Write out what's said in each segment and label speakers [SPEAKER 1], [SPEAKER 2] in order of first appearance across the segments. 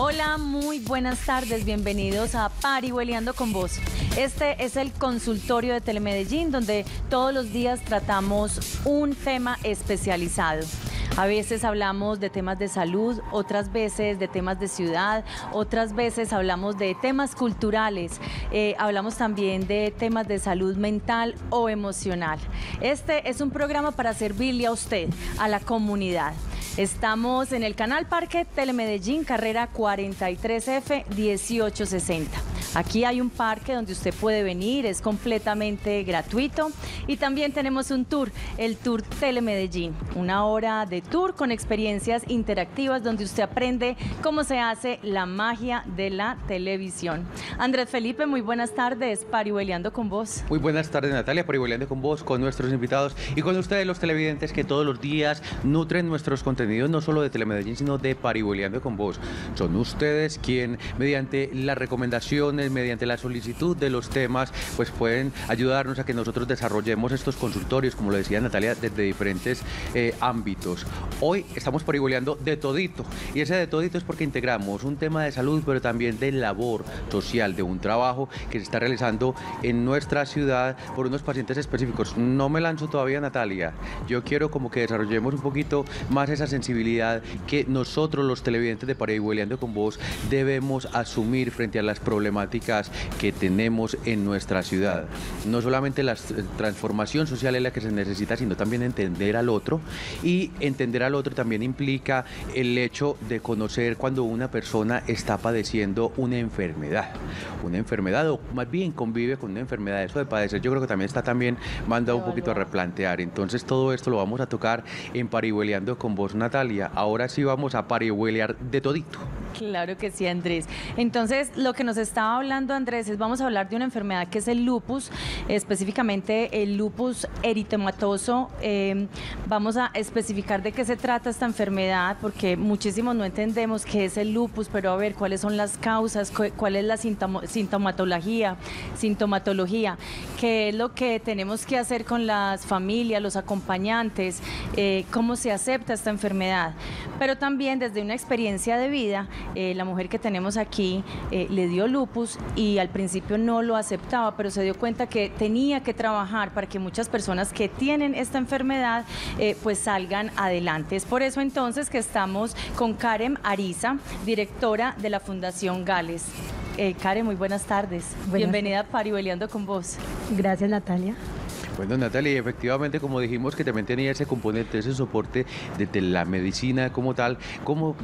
[SPEAKER 1] Hola, muy buenas tardes, bienvenidos a Parihueliando con Vos. Este es el consultorio de Telemedellín, donde todos los días tratamos un tema especializado. A veces hablamos de temas de salud, otras veces de temas de ciudad, otras veces hablamos de temas culturales, hablamos también de temas de salud mental o emocional. Este es un programa para servirle a usted, a la comunidad. Estamos en el canal Parque Telemedellín, carrera 43F 1860. Aquí hay un parque donde usted puede venir, es completamente gratuito. Y también tenemos un tour, el Tour Telemedellín, una hora de tour con experiencias interactivas donde usted aprende cómo se hace la magia de la televisión. Andrés Felipe, muy buenas tardes, Parihueliando con Vos.
[SPEAKER 2] Muy buenas tardes, Natalia, Parihueliando con Vos, con nuestros invitados y con ustedes los televidentes que todos los días nutren nuestros contenidos, no solo de Telemedellín, sino de Parihueliando con Vos. Son ustedes quien, mediante las recomendaciones, mediante la solicitud de los temas, pues pueden ayudarnos a que nosotros desarrollemos estos consultorios, como lo decía Natalia, desde diferentes ámbitos. Hoy estamos parihueliando de todito, y ese de todito es porque integramos un tema de salud, pero también de labor social, de un trabajo que se está realizando en nuestra ciudad por unos pacientes específicos. No me lanzo todavía, Natalia. Yo quiero como que desarrollemos un poquito más esa sensibilidad que nosotros, los televidentes de Parihueliando con Vos, debemos asumir frente a las problemáticas que tenemos en nuestra ciudad. No solamente la transformación social es la que se necesita, sino también entender al otro, y entender al otro también implica el hecho de conocer cuando una persona está padeciendo una enfermedad o más bien convive con una enfermedad. Eso de padecer yo creo que también está mandado un poquito a replantear. Entonces todo esto lo vamos a tocar en Parihueliando con Vos, Natalia. Ahora sí vamos a parihuelear de todito.
[SPEAKER 1] Claro que sí, Andrés. Entonces, lo que nos estaba hablando Andrés es, vamos a hablar de una enfermedad que es el lupus, específicamente el lupus eritematoso. Vamos a especificar de qué se trata esta enfermedad, porque muchísimos no entendemos qué es el lupus, pero a ver cuáles son las causas, cuál es la sintomatología, qué es lo que tenemos que hacer con las familias, los acompañantes, cómo se acepta esta enfermedad. Pero también desde una experiencia de vida, la mujer que tenemos aquí le dio lupus y al principio no lo aceptaba, pero se dio cuenta que tenía que trabajar para que muchas personas que tienen esta enfermedad pues salgan adelante. Es por eso entonces que estamos con Karen Ariza, directora de la Fundación Gales. Karen, muy buenas tardes. Bienvenida a Parihueliando con Vos.
[SPEAKER 3] Gracias, Natalia.
[SPEAKER 2] Bueno, Natalia, efectivamente, como dijimos, que también tenía ese componente, ese soporte desde la medicina como tal, cómo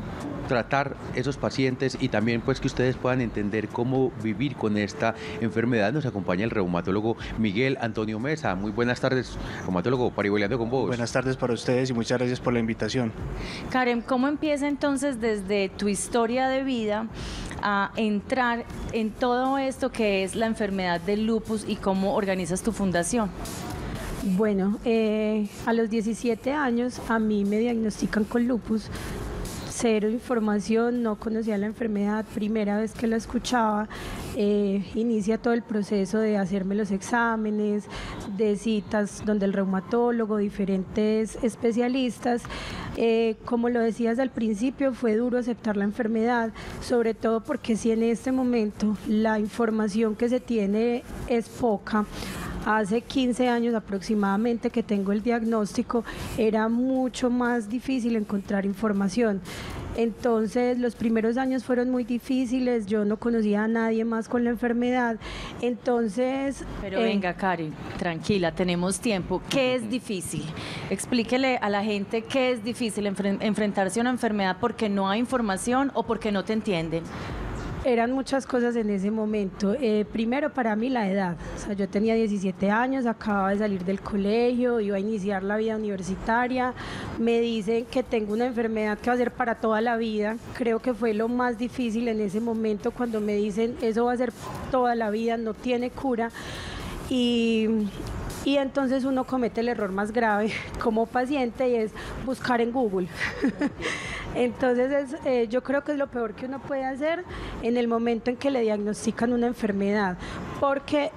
[SPEAKER 2] tratar esos pacientes y también pues que ustedes puedan entender cómo vivir con esta enfermedad. Nos acompaña el reumatólogo Miguel Antonio Mesa. Muy buenas tardes, reumatólogo, Parihueliando con Vos.
[SPEAKER 4] Buenas tardes para ustedes y muchas gracias por la invitación.
[SPEAKER 1] Karen, ¿cómo empieza entonces desde tu historia de vida a entrar en todo esto que es la enfermedad del lupus y cómo organizas tu fundación?
[SPEAKER 3] Bueno, a los 17 años a mí me diagnostican con lupus. Cero información, no conocía la enfermedad, primera vez que la escuchaba. Inicia todo el proceso de hacerme los exámenes, de citas donde el reumatólogo, diferentes especialistas. Como lo decías al principio, fue duro aceptar la enfermedad, sobre todo porque si en este momento la información que se tiene es poca. Hace 15 años aproximadamente que tengo el diagnóstico, era mucho más difícil encontrar información. Entonces los primeros años fueron muy difíciles, yo no conocía a nadie más con la enfermedad, entonces...
[SPEAKER 1] Pero venga, Karen, tranquila, tenemos tiempo. ¿Qué es difícil? Explíquele a la gente qué es difícil enfrentarse a una enfermedad porque no hay información o porque no te entienden.
[SPEAKER 3] Eran muchas cosas en ese momento. Primero, para mí, la edad. O sea, yo tenía 17 años, acababa de salir del colegio, iba a iniciar la vida universitaria. Me dicen que tengo una enfermedad que va a ser para toda la vida. Creo que fue lo más difícil en ese momento cuando me dicen eso va a ser toda la vida, no tiene cura. Y entonces uno comete el error más grave como paciente y es buscar en Google. Entonces yo creo que es lo peor que uno puede hacer en el momento en que le diagnostican una enfermedad, porque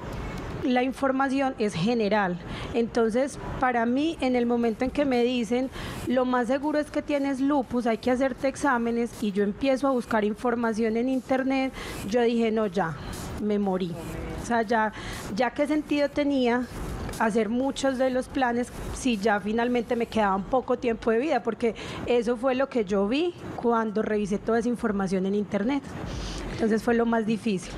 [SPEAKER 3] la información es general. Entonces, para mí, en el momento en que me dicen, lo más seguro es que tienes lupus, hay que hacerte exámenes, y yo empiezo a buscar información en internet, yo dije, no, ya, me morí. O sea, ya qué sentido tenía hacer muchos de los planes si ya finalmente me quedaba un poco tiempo de vida, porque eso fue lo que yo vi cuando revisé toda esa información en internet. Entonces fue lo más difícil.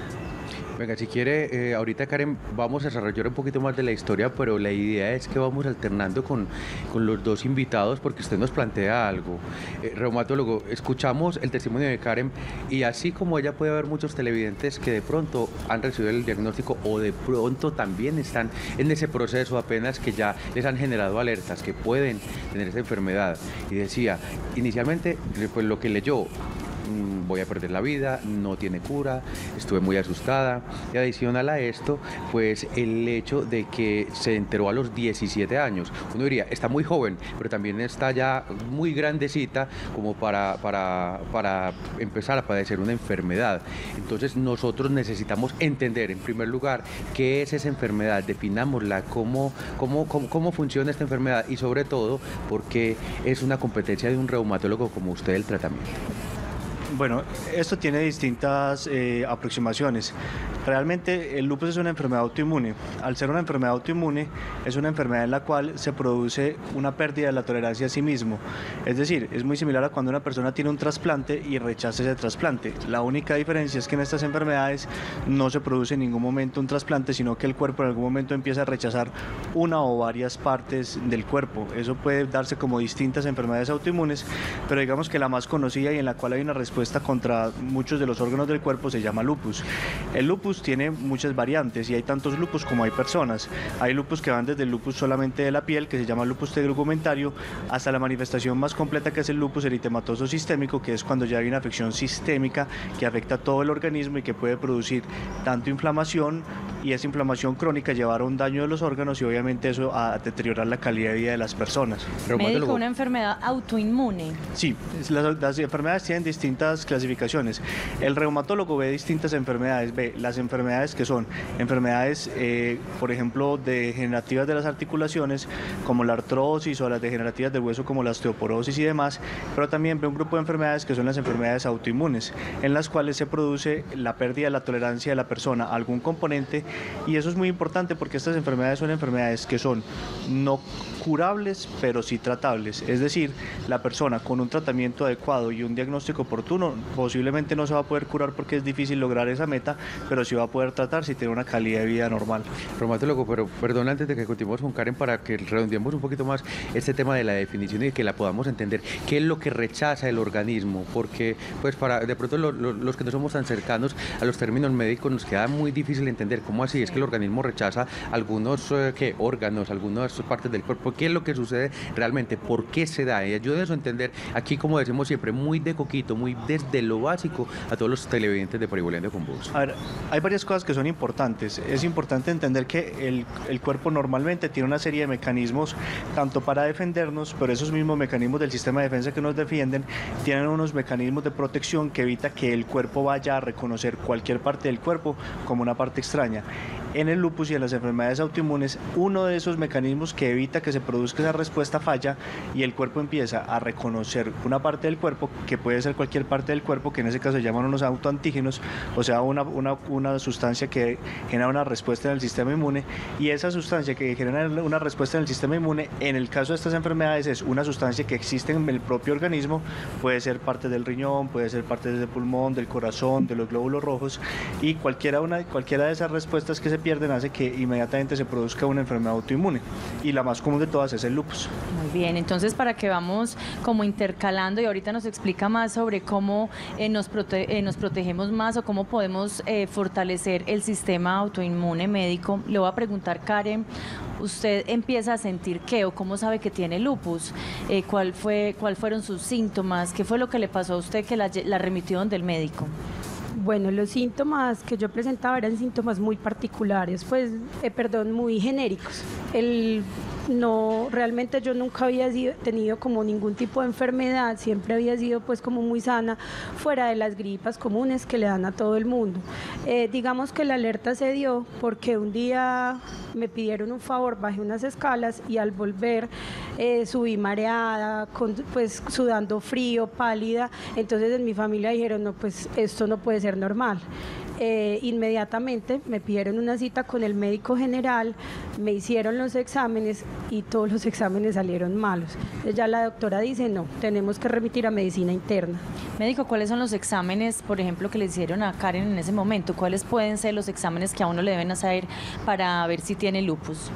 [SPEAKER 2] Venga, si quiere, ahorita Karen, vamos a desarrollar un poquito más de la historia, pero la idea es que vamos alternando con los dos invitados, porque usted nos plantea algo. Reumatólogo, escuchamos el testimonio de Karen, y así como ella, puede haber muchos televidentes que de pronto han recibido el diagnóstico o de pronto también están en ese proceso apenas, que ya les han generado alertas que pueden tener esa enfermedad. Y decía, inicialmente, pues lo que leyó, voy a perder la vida, no tiene cura, estuve muy asustada. Y adicional a esto, pues el hecho de que se enteró a los 17 años. Uno diría, está muy joven, pero también está ya muy grandecita como para empezar a padecer una enfermedad. Entonces nosotros necesitamos entender, en primer lugar, qué es esa enfermedad, definámosla, cómo funciona esta enfermedad, y sobre todo, por qué es una competencia de un reumatólogo como usted el tratamiento.
[SPEAKER 4] Bueno, esto tiene distintas aproximaciones. Realmente el lupus es una enfermedad autoinmune. Al ser una enfermedad autoinmune, es una enfermedad en la cual se produce una pérdida de la tolerancia a sí mismo. Es decir, es muy similar a cuando una persona tiene un trasplante y rechaza ese trasplante. La única diferencia es que en estas enfermedades no se produce en ningún momento un trasplante, sino que el cuerpo en algún momento empieza a rechazar una o varias partes del cuerpo. Eso puede darse como distintas enfermedades autoinmunes, pero digamos que la más conocida y en la cual hay una respuesta contra muchos de los órganos del cuerpo se llama lupus. El lupus tiene muchas variantes, y hay tantos lupus como hay personas. Hay lupus que van desde el lupus solamente de la piel, que se llama lupus tegumentario, hasta la manifestación más completa, que es el lupus eritematoso sistémico, que es cuando ya hay una afección sistémica que afecta a todo el organismo y que puede producir tanto inflamación, y esa inflamación crónica llevar a un daño de los órganos, y obviamente eso a deteriorar la calidad de vida de las personas.
[SPEAKER 1] Médico, una enfermedad autoinmune.
[SPEAKER 4] Sí, las enfermedades tienen distintas clasificaciones. El reumatólogo ve distintas enfermedades, ve las enfermedades que son enfermedades, por ejemplo, degenerativas de las articulaciones, como la artrosis, o las degenerativas del hueso, como la osteoporosis y demás, pero también ve un grupo de enfermedades que son las enfermedades autoinmunes, en las cuales se produce la pérdida de la tolerancia de la persona a algún componente, y eso es muy importante porque estas enfermedades son enfermedades que son no curables, pero sí tratables. Es decir, la persona con un tratamiento adecuado y un diagnóstico oportuno posiblemente no se va a poder curar porque es difícil lograr esa meta, pero sí va a poder tratar si tiene una calidad de vida normal.
[SPEAKER 2] Reumatólogo, pero perdón, antes de que continuemos con Karen, para que redondeemos un poquito más este tema de la definición y que la podamos entender, ¿qué es lo que rechaza el organismo? Porque pues para de pronto los que no somos tan cercanos a los términos médicos nos queda muy difícil entender cómo así es que el organismo rechaza algunos órganos, algunas partes del cuerpo. ¿Qué es lo que sucede realmente? ¿Por qué se da? Y ayúdenos a entender aquí, como decimos siempre, muy de coquito, muy desde lo básico, a todos los televidentes de Parihueliando con Vos.
[SPEAKER 4] A ver, hay varias cosas que son importantes. Es importante entender que el cuerpo normalmente tiene una serie de mecanismos, tanto para defendernos, pero esos mismos mecanismos del sistema de defensa que nos defienden, tienen unos mecanismos de protección que evita que el cuerpo vaya a reconocer cualquier parte del cuerpo como una parte extraña. En el lupus y en las enfermedades autoinmunes, uno de esos mecanismos que evita que se produzca esa respuesta falla, y el cuerpo empieza a reconocer una parte del cuerpo, que puede ser cualquier parte del cuerpo, que en ese caso se llaman unos autoantígenos, o sea, una sustancia que genera una respuesta en el sistema inmune, y esa sustancia que genera una respuesta en el sistema inmune, en el caso de estas enfermedades, es una sustancia que existe en el propio organismo, puede ser parte del riñón, puede ser parte del pulmón, del corazón, de los glóbulos rojos, y cualquiera de esas respuestas que se pierden hace que inmediatamente se produzca una enfermedad autoinmune, y la más común de todas es el lupus.
[SPEAKER 1] Muy bien, entonces para que vamos como intercalando, y ahorita nos explica más sobre cómo nos protegemos más, o cómo podemos fortalecer el sistema autoinmune médico, le voy a preguntar, Karen, ¿usted empieza a sentir qué, o cómo sabe que tiene lupus? ¿Cuál fueron sus síntomas? ¿Qué fue lo que le pasó a usted que la remitió donde el médico?
[SPEAKER 3] Bueno, los síntomas que yo presentaba eran síntomas muy particulares, muy genéricos. no, realmente yo nunca había tenido como ningún tipo de enfermedad, siempre había sido pues como muy sana, fuera de las gripas comunes que le dan a todo el mundo. Digamos que la alerta se dio porque un día me pidieron un favor, bajé unas escalas y al volver subí mareada, pues sudando frío, pálida, entonces en mi familia dijeron, no, pues esto no puede ser normal. Inmediatamente me pidieron una cita con el médico general, me hicieron los exámenes y todos los exámenes salieron malos. Entonces ya la doctora dice, no, tenemos que remitir a medicina interna.
[SPEAKER 1] Médico, ¿cuáles son los exámenes, por ejemplo, que le hicieron a Karen en ese momento? ¿Cuáles pueden ser los exámenes que a uno le deben hacer para ver si tiene lupus?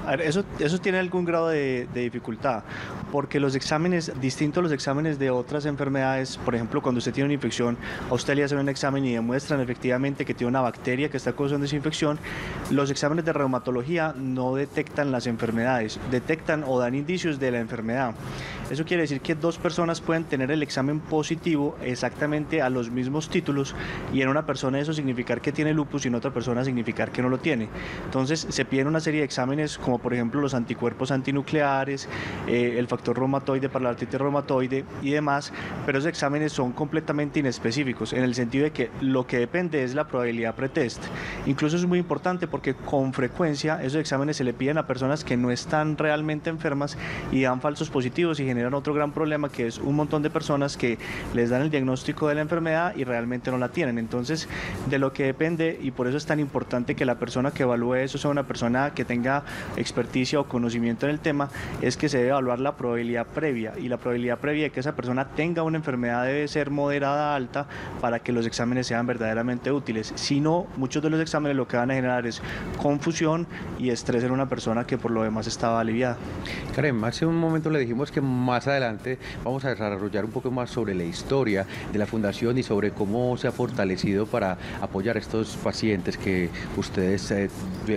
[SPEAKER 4] A ver, eso tiene algún grado de dificultad, porque los exámenes, distintos a los exámenes de otras enfermedades, por ejemplo, cuando usted tiene una infección, a usted le hacen un examen y demuestran efectivamente que tiene una bacteria que está causando esa infección. Los exámenes de reumatología no detectan las enfermedades, detectan o dan indicios de la enfermedad. Eso quiere decir que dos personas pueden tener el examen positivo exactamente a los mismos títulos y en una persona eso significar que tiene lupus y en otra persona significar que no lo tiene. Entonces se piden una serie de exámenes como por ejemplo los anticuerpos antinucleares, el factor reumatoide para la artritis reumatoide y demás, pero esos exámenes son completamente inespecíficos en el sentido de que lo que depende es la probabilidad pretest. Incluso es muy importante porque con frecuencia esos exámenes se le piden a personas que no están realmente enfermas y dan falsos positivos y generan otro gran problema, que es un montón de personas que les dan el diagnóstico de la enfermedad y realmente no la tienen. Entonces, de lo que depende, y por eso es tan importante que la persona que evalúe eso sea una persona que tenga experticia o conocimiento en el tema, es que se debe evaluar la probabilidad previa, y la probabilidad previa de que esa persona tenga una enfermedad debe ser moderada a alta para que los exámenes sean verdaderamente útiles. Si no, muchos de los exámenes lo que van a generar es confusión y estrés en una persona que por lo demás estaba aliviada.
[SPEAKER 2] Karen, hace un momento le dijimos que más adelante vamos a desarrollar un poco más sobre la historia de la fundación y sobre cómo se ha fortalecido para apoyar a estos pacientes que ustedes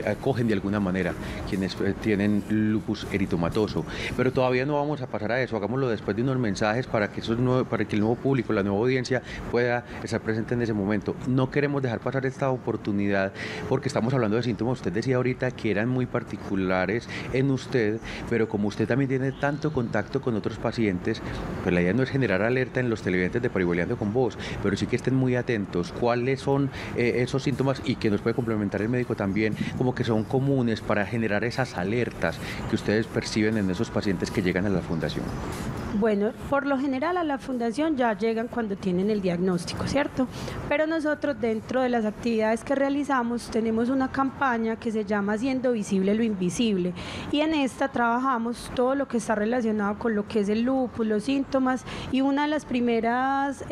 [SPEAKER 2] acogen de alguna manera, quienes tienen lupus eritematoso. Pero todavía no vamos a pasar a eso, hagámoslo después de unos mensajes para que el nuevo público, la nueva audiencia pueda estar presente en ese momento. No queremos dejar pasar esta oportunidad porque estamos hablando de síntomas. Usted decía ahorita que eran muy particulares en usted, pero como usted también tiene tanto contacto con otros pacientes, pues la idea no es generar alerta en los televidentes de Parihueliando con Vos, pero sí que estén muy atentos cuáles son esos síntomas, y que nos puede complementar el médico también, como que son comunes para generar esas alertas que ustedes perciben en esos pacientes que llegan a la fundación.
[SPEAKER 3] Bueno, por lo general a la fundación ya llegan cuando tienen el diagnóstico, ¿cierto? Pero nosotros dentro de las actividades que realizamos tenemos una campaña que se llama Haciendo Visible lo Invisible, y en esta trabajamos todo lo que está relacionado con lo que es el lupus, los síntomas, y una de las primeras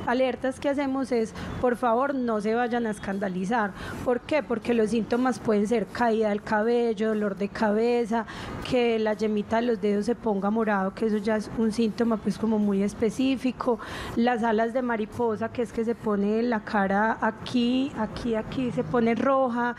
[SPEAKER 3] alertas que hacemos es, por favor, no se vayan a escandalizar. ¿Por qué? Porque los síntomas pueden ser caída del cabello, dolor de cabeza, que la yemita de los dedos se ponga morado, que eso ya es un síntoma pues como muy específico, las alas de mariposa, que es que se pone la cara aquí, se pone roja,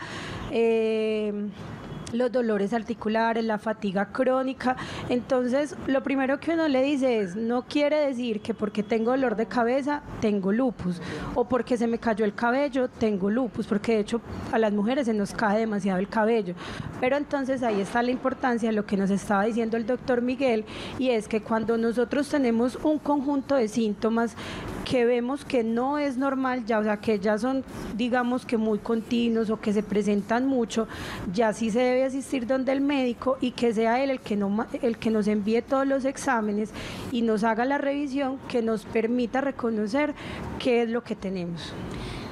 [SPEAKER 3] los dolores articulares, la fatiga crónica. Entonces, lo primero que uno le dice es, no quiere decir que porque tengo dolor de cabeza, tengo lupus, o porque se me cayó el cabello, tengo lupus, porque de hecho a las mujeres se nos cae demasiado el cabello. Pero entonces ahí está la importancia de lo que nos estaba diciendo el doctor Miguel, y es que cuando nosotros tenemos un conjunto de síntomas que vemos que no es normal ya, o sea, que ya son, digamos que muy continuos o que se presentan mucho, ya sí se debe asistir donde el médico, y que sea él el que nos envíe todos los exámenes y nos haga la revisión que nos permita reconocer qué es lo que tenemos.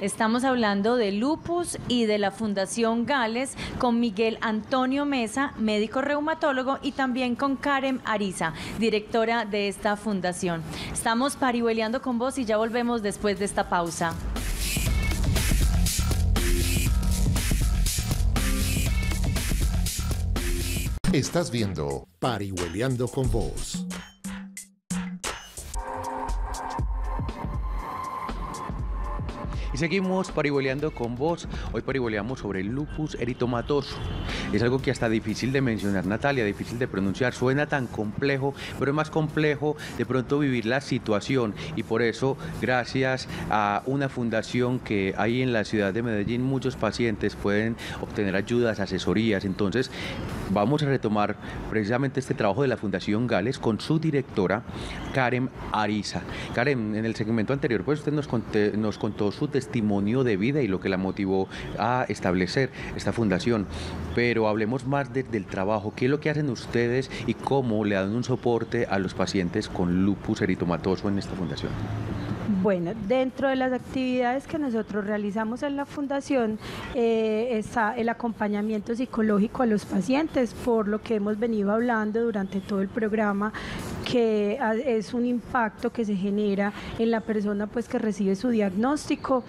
[SPEAKER 1] Estamos hablando de lupus y de la Fundación Gales con Miguel Antonio Mesa, médico reumatólogo, y también con Karen Ariza, directora de esta fundación. Estamos parihueliando con vos y ya volvemos después de esta pausa.
[SPEAKER 5] Estás viendo Parihueliando con Vos.
[SPEAKER 2] Y seguimos parihueleando con vos. Hoy parihueleamos sobre el lupus eritomatoso. Es algo que hasta difícil de mencionar, Natalia, difícil de pronunciar. Suena tan complejo, pero es más complejo de pronto vivir la situación. Y por eso, gracias a una fundación que hay en la ciudad de Medellín, muchos pacientes pueden obtener ayudas, asesorías. Entonces, vamos a retomar precisamente este trabajo de la Fundación Gales con su directora, Karen Ariza. Karen, en el segmento anterior, pues usted nos contó su testimonio de vida y lo que la motivó a establecer esta fundación, pero hablemos más del trabajo. ¿Qué es lo que hacen ustedes y cómo le dan un soporte a los pacientes con lupus eritomatoso en esta fundación?
[SPEAKER 3] Bueno, dentro de las actividades que nosotros realizamos en la fundación está el acompañamiento psicológico a los pacientes, por lo que hemos venido hablando durante todo el programa, que es un impacto que se genera en la persona pues que recibe su diagnóstico.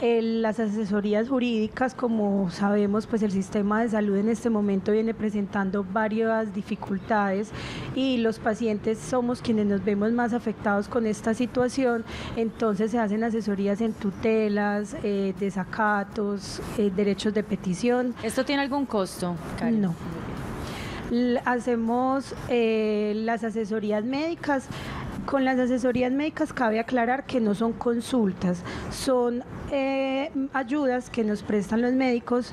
[SPEAKER 3] Las asesorías jurídicas, como sabemos, pues el sistema de salud en este momento viene presentando varias dificultades y los pacientes somos quienes nos vemos más afectados con esta situación. Entonces se hacen asesorías en tutelas, desacatos, derechos de petición.
[SPEAKER 1] ¿Esto tiene algún costo, Karen?
[SPEAKER 3] No. Hacemos las asesorías médicas. Con las asesorías médicas cabe aclarar que no son consultas, son ayudas que nos prestan los médicos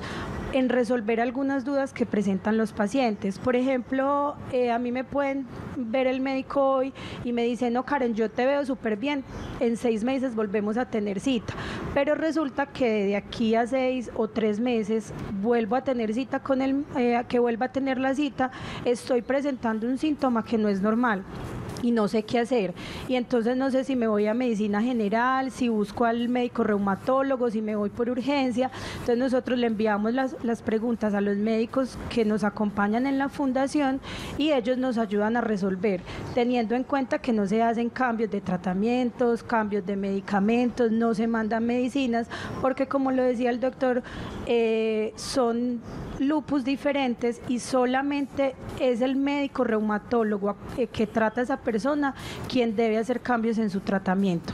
[SPEAKER 3] en resolver algunas dudas que presentan los pacientes. Por ejemplo, a mí me pueden ver el médico hoy y me dicen: no, Karen, yo te veo súper bien, en 6 meses volvemos a tener cita, pero resulta que de aquí a 6 o 3 meses vuelvo a tener cita con él, que vuelva a tener la cita, estoy presentando un síntoma que no es normal y no sé qué hacer, y entonces no sé si me voy a medicina general, si busco al médico reumatólogo, si me voy por urgencia. Entonces nosotros le enviamos las preguntas a los médicos que nos acompañan en la fundación y ellos nos ayudan a resolver, teniendo en cuenta que no se hacen cambios de tratamientos, cambios de medicamentos, no se mandan medicinas, porque como lo decía el doctor, son lupus diferentes y solamente es el médico reumatólogo que trata a esa persona quien debe hacer cambios en su tratamiento.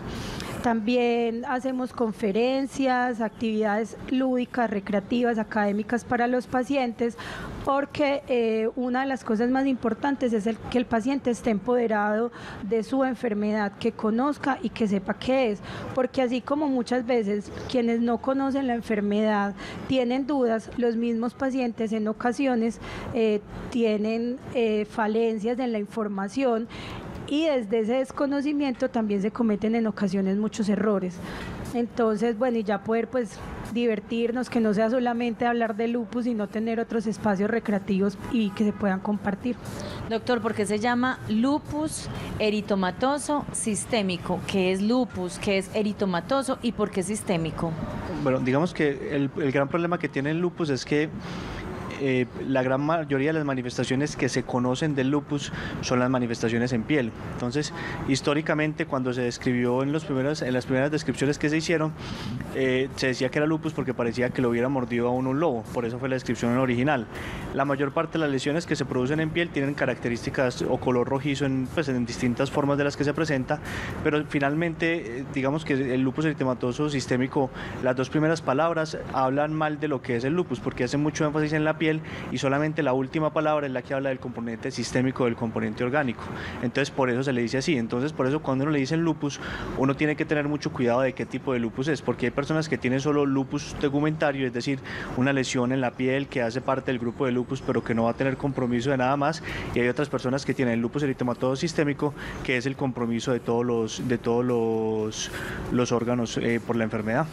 [SPEAKER 3] También hacemos conferencias, actividades lúdicas, recreativas, académicas para los pacientes, porque una de las cosas más importantes es que el paciente esté empoderado de su enfermedad, que conozca y que sepa qué es, porque así como muchas veces quienes no conocen la enfermedad tienen dudas, los mismos pacientes en ocasiones tienen falencias en la información, y desde ese desconocimiento también se cometen en ocasiones muchos errores. Entonces, bueno, y ya poder pues divertirnos, que no sea solamente hablar de lupus, sino tener otros espacios recreativos y que se puedan compartir.
[SPEAKER 1] Doctor, ¿por qué se llama lupus eritomatoso sistémico? ¿Qué es lupus? ¿Qué es eritomatoso? ¿Y por qué sistémico?
[SPEAKER 4] Bueno, digamos que el gran problema que tiene el lupus es que la gran mayoría de las manifestaciones que se conocen del lupus son las manifestaciones en piel. Entonces, históricamente, cuando se describió en las primeras descripciones que se hicieron, se decía que era lupus porque parecía que lo hubiera mordido a uno un lobo, por eso fue la descripción original. La mayor parte de las lesiones que se producen en piel tienen características o color rojizo en distintas formas de las que se presenta, pero finalmente, digamos que el lupus eritematoso sistémico, las 2 primeras palabras hablan mal de lo que es el lupus, porque hace mucho énfasis en la piel y solamente la última palabra es la que habla del componente sistémico, del componente orgánico. Entonces por eso se le dice así. Entonces por eso cuando uno le dice lupus, uno tiene que tener mucho cuidado de qué tipo de lupus es, porque hay personas que tienen solo lupus tegumentario, es decir, una lesión en la piel que hace parte del grupo de lupus pero que no va a tener compromiso de nada más, y hay otras personas que tienen el lupus eritematoso sistémico, que es el compromiso de todos los órganos por la enfermedad.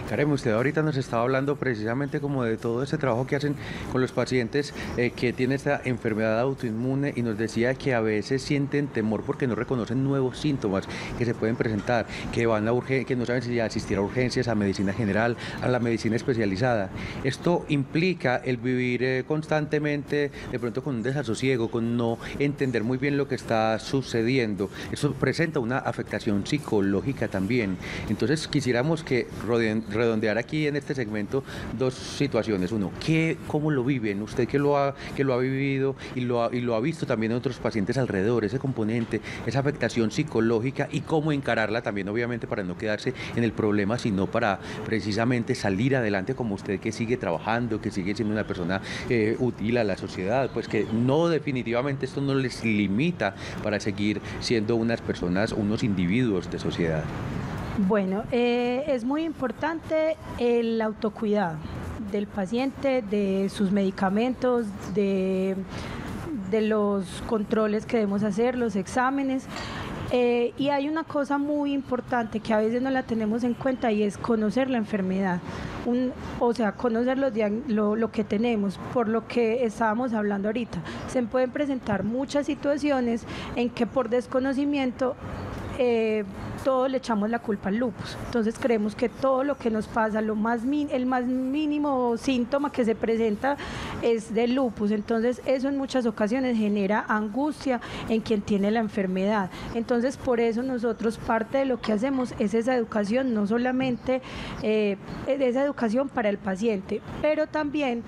[SPEAKER 2] Karen, usted ahorita nos estaba hablando precisamente como de todo ese trabajo que hacen con los pacientes que tienen esta enfermedad autoinmune, y nos decía que a veces sienten temor porque no reconocen nuevos síntomas que se pueden presentar, que van a que no saben si asistir a urgencias, a medicina general, a la medicina especializada. Esto implica el vivir constantemente de pronto con un desasosiego, con no entender muy bien lo que está sucediendo. Eso presenta una afectación psicológica también. Entonces quisiéramos que redondear aquí en este segmento dos situaciones. Uno, ¿cómo lo viven? Usted que lo ha vivido y lo ha visto también en otros pacientes alrededor, ese componente, esa afectación psicológica y cómo encararla también, obviamente, para no quedarse en el problema, sino para precisamente salir adelante, como usted que sigue trabajando, que sigue siendo una persona útil a la sociedad, pues que no, definitivamente esto no les limita para seguir siendo unas personas, unos individuos de sociedad.
[SPEAKER 3] Bueno, es muy importante el autocuidado del paciente, de sus medicamentos, de los controles que debemos hacer, los exámenes. Y hay una cosa muy importante que a veces no la tenemos en cuenta y es conocer la enfermedad, o sea, conocer lo que tenemos, por lo que estábamos hablando ahorita. Se pueden presentar muchas situaciones en que por desconocimiento todos le echamos la culpa al lupus. Entonces creemos que todo lo que nos pasa, el más mínimo síntoma que se presenta es del lupus. Entonces eso en muchas ocasiones genera angustia en quien tiene la enfermedad. Entonces por eso nosotros parte de lo que hacemos es esa educación, no solamente esa educación para el paciente, pero también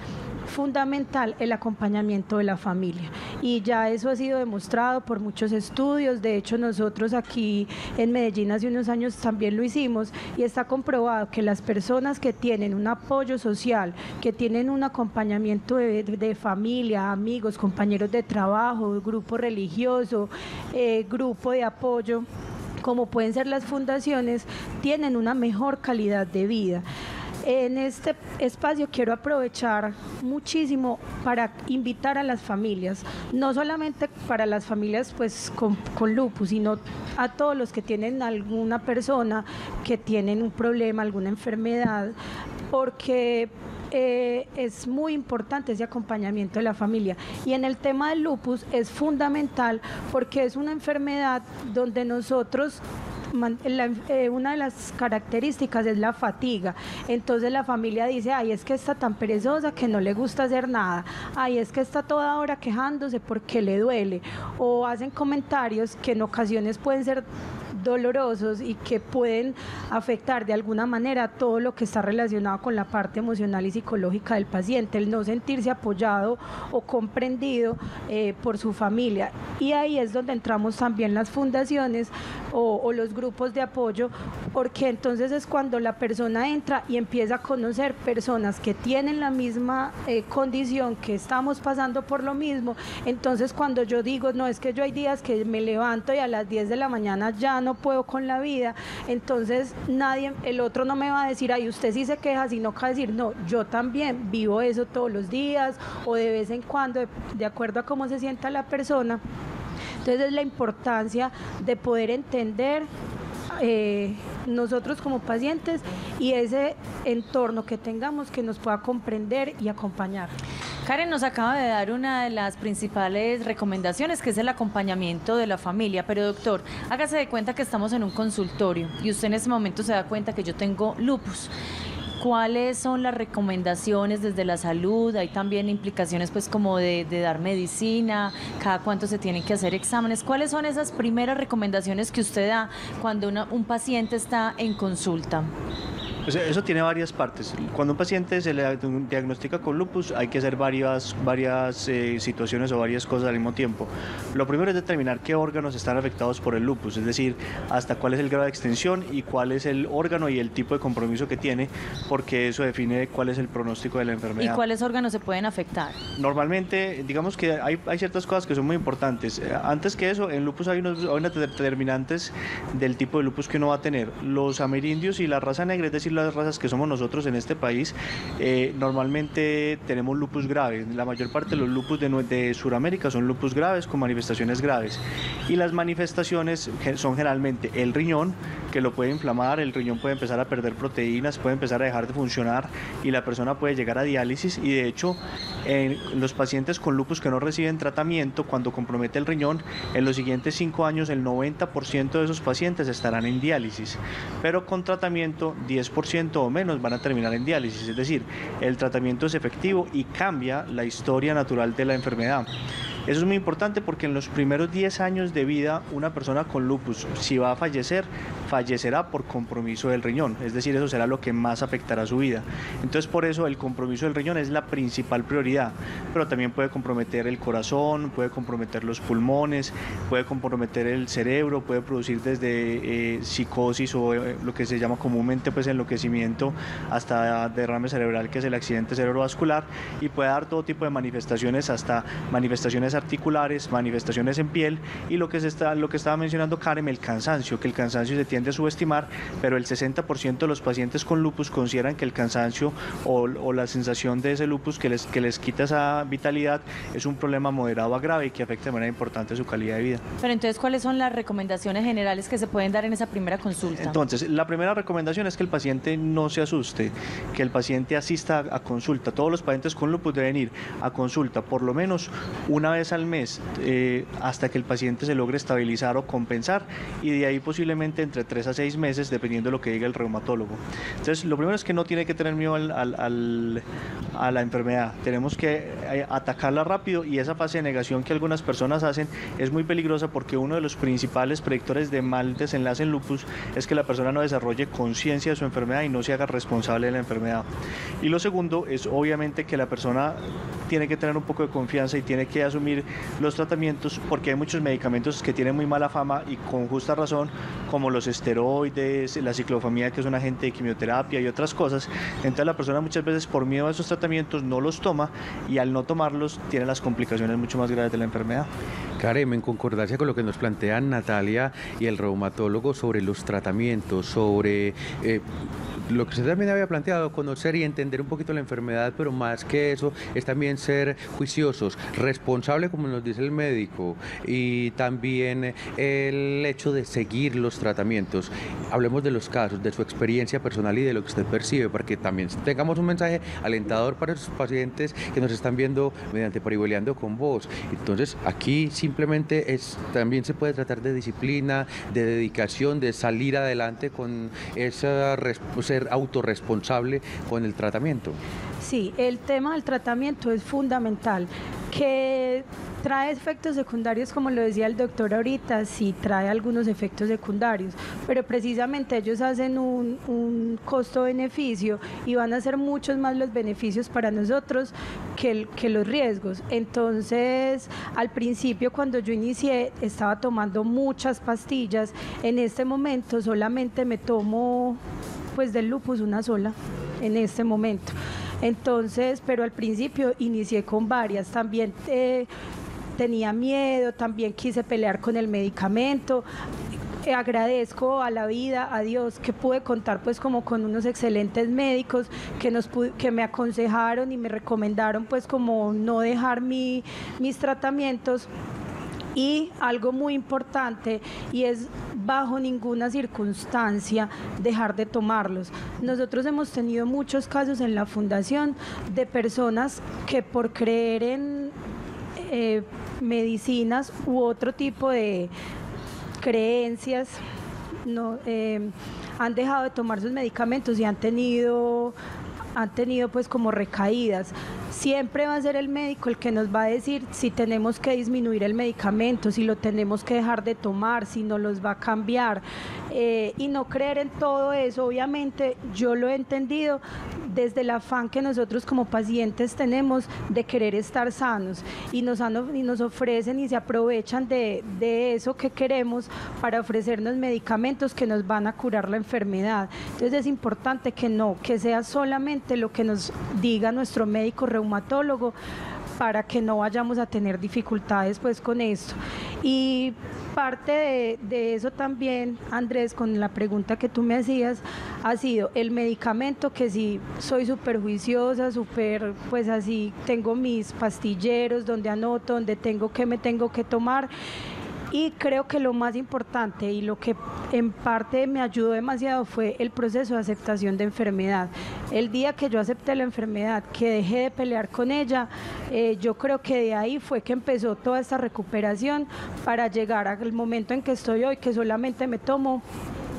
[SPEAKER 3] fundamental el acompañamiento de la familia, y ya eso ha sido demostrado por muchos estudios. De hecho, nosotros aquí en Medellín hace unos años también lo hicimos y está comprobado que las personas que tienen un apoyo social, que tienen un acompañamiento de familia, amigos, compañeros de trabajo, grupo religioso, grupo de apoyo, como pueden ser las fundaciones, tienen una mejor calidad de vida. En este espacio quiero aprovechar muchísimo para invitar a las familias, no solamente para las familias pues con lupus, sino a todos los que tienen alguna persona que tienen un problema, alguna enfermedad, porque es muy importante ese acompañamiento de la familia. Y en el tema del lupus es fundamental porque es una enfermedad donde nosotros una de las características es la fatiga. Entonces la familia dice, ay, es que está tan perezosa que no le gusta hacer nada, ay, es que está toda hora quejándose porque le duele, o hacen comentarios que en ocasiones pueden ser dolorosos y que pueden afectar de alguna manera todo lo que está relacionado con la parte emocional y psicológica del paciente, el no sentirse apoyado o comprendido por su familia. Y ahí es donde entramos también las fundaciones o los grupos de apoyo, porque entonces es cuando la persona entra y empieza a conocer personas que tienen la misma condición, que estamos pasando por lo mismo. Entonces cuando yo digo, no, es que yo hay días que me levanto y a las 10 de la mañana ya no puedo con la vida, entonces el otro no me va a decir, ay, usted sí se queja, sino que va a decir, no, yo también vivo eso todos los días o de vez en cuando, de acuerdo a cómo se sienta la persona. Entonces es la importancia de poder entender nosotros como pacientes y ese entorno que tengamos que nos pueda comprender y acompañar.
[SPEAKER 1] Karen nos acaba de dar una de las principales recomendaciones, que es el acompañamiento de la familia. Pero doctor, hágase de cuenta que estamos en un consultorio y usted en ese momento se da cuenta que yo tengo lupus. ¿Cuáles son las recomendaciones desde la salud? Hay también implicaciones pues como de dar medicina, cada cuánto se tienen que hacer exámenes. ¿Cuáles son esas primeras recomendaciones que usted da cuando un paciente está en consulta?
[SPEAKER 4] Pues eso tiene varias partes. Cuando un paciente se le diagnostica con lupus hay que hacer varias situaciones o varias cosas al mismo tiempo. Lo primero es determinar qué órganos están afectados por el lupus, es decir, hasta cuál es el grado de extensión y cuál es el órgano y el tipo de compromiso que tiene, porque eso define cuál es el pronóstico de la enfermedad.
[SPEAKER 1] ¿Y cuáles órganos se pueden afectar?
[SPEAKER 4] Normalmente, digamos que hay ciertas cosas que son muy importantes. Antes que eso, en lupus hay unas determinantes del tipo de lupus que uno va a tener. Los amerindios y la raza negra, es decir, las razas que somos nosotros en este país, normalmente tenemos lupus graves. La mayor parte de los lupus de Sudamérica son lupus graves con manifestaciones graves, y las manifestaciones son generalmente el riñón, que lo puede inflamar, el riñón puede empezar a perder proteínas, puede empezar a dejar de funcionar y la persona puede llegar a diálisis. Y de hecho en los pacientes con lupus que no reciben tratamiento, cuando compromete el riñón, en los siguientes 5 años el 90% de esos pacientes estarán en diálisis, pero con tratamiento 10% o menos van a terminar en diálisis. Es decir, el tratamiento es efectivo y cambia la historia natural de la enfermedad. Eso es muy importante porque en los primeros 10 años de vida una persona con lupus, si va a fallecer, fallecerá por compromiso del riñón, es decir, eso será lo que más afectará su vida. Entonces por eso el compromiso del riñón es la principal prioridad, pero también puede comprometer el corazón, puede comprometer los pulmones, puede comprometer el cerebro, puede producir desde psicosis o lo que se llama comúnmente pues enloquecimiento hasta derrame cerebral, que es el accidente cerebrovascular, y puede dar todo tipo de manifestaciones, hasta manifestaciones articulares, manifestaciones en piel, y lo que estaba mencionando Karen, el cansancio, que el cansancio se tiende a subestimar, pero el 60% de los pacientes con lupus consideran que el cansancio o la sensación de ese lupus que les quita esa vitalidad es un problema moderado a grave y que afecta de manera importante su calidad de vida.
[SPEAKER 1] Pero entonces, ¿cuáles son las recomendaciones generales que se pueden dar en esa primera consulta?
[SPEAKER 4] Entonces, la primera recomendación es que el paciente no se asuste, que el paciente asista a consulta. Todos los pacientes con lupus deben ir a consulta por lo menos una vez al mes hasta que el paciente se logre estabilizar o compensar, y de ahí posiblemente entre 3 a 6 meses, dependiendo de lo que diga el reumatólogo. Entonces, lo primero es que no tiene que tener miedo a la enfermedad. Tenemos que atacarla rápido, y esa fase de negación que algunas personas hacen es muy peligrosa, porque uno de los principales predictores de mal desenlace en lupus es que la persona no desarrolle conciencia de su enfermedad y no se haga responsable de la enfermedad. Y lo segundo es obviamente que la persona tiene que tener un poco de confianza y tiene que asumir los tratamientos, porque hay muchos medicamentos que tienen muy mala fama y con justa razón, como los esteroides, la ciclofamida, que es un agente de quimioterapia, y otras cosas. Entonces la persona muchas veces por miedo a esos tratamientos no los toma, y al no tomarlos tiene las complicaciones mucho más graves de la enfermedad.
[SPEAKER 2] Karen, en concordancia con lo que nos plantean Natalia y el reumatólogo sobre los tratamientos, sobre lo que usted también había planteado, conocer y entender un poquito la enfermedad, pero más que eso es también ser juiciosos, responsable, como nos dice el médico, y también el hecho de seguir los tratamientos. Hablemos de los casos, de su experiencia personal y de lo que usted percibe, para que también tengamos un mensaje alentador para esos pacientes que nos están viendo mediante Parihueliando con Vos. Entonces, aquí simplemente también se puede tratar de disciplina, de dedicación, de salir adelante con esa ser autorresponsable con el tratamiento.
[SPEAKER 3] Sí, el tema del tratamiento es fundamental. Que trae efectos secundarios, como lo decía el doctor ahorita, sí trae algunos efectos secundarios, pero precisamente ellos hacen un costo-beneficio y van a ser muchos más los beneficios para nosotros que los riesgos. Entonces, al principio, cuando yo inicié, estaba tomando muchas pastillas. En este momento solamente me tomo pues del lupus una sola en este momento. Entonces, pero al principio inicié con varias, también tenía miedo, también quise pelear con el medicamento. Agradezco a la vida, a Dios, que pude contar pues como con unos excelentes médicos que me aconsejaron y me recomendaron pues como no dejar mis tratamientos. Y algo muy importante, y es bajo ninguna circunstancia dejar de tomarlos. Nosotros hemos tenido muchos casos en la fundación de personas que por creer en medicinas u otro tipo de creencias han dejado de tomar sus medicamentos y han tenido pues como recaídas. Siempre va a ser el médico el que nos va a decir si tenemos que disminuir el medicamento, si lo tenemos que dejar de tomar, si no los va a cambiar, y no creer en todo eso. Obviamente yo lo he entendido desde el afán que nosotros como pacientes tenemos de querer estar sanos, y nos ofrecen y se aprovechan de eso que queremos para ofrecernos medicamentos que nos van a curar la enfermedad. Entonces es importante que sea solamente lo que nos diga nuestro médico reumatólogo, para que no vayamos a tener dificultades pues con esto. Y parte de eso también, Andrés, con la pregunta que tú me hacías, ha sido el medicamento, que sí soy súper juiciosa, súper pues así, tengo mis pastilleros donde anoto, donde me tengo que tomar. Y creo que lo más importante y lo que en parte me ayudó demasiado fue el proceso de aceptación de enfermedad. El día que yo acepté la enfermedad, que dejé de pelear con ella, yo creo que de ahí fue que empezó toda esta recuperación para llegar al momento en que estoy hoy, que solamente me tomo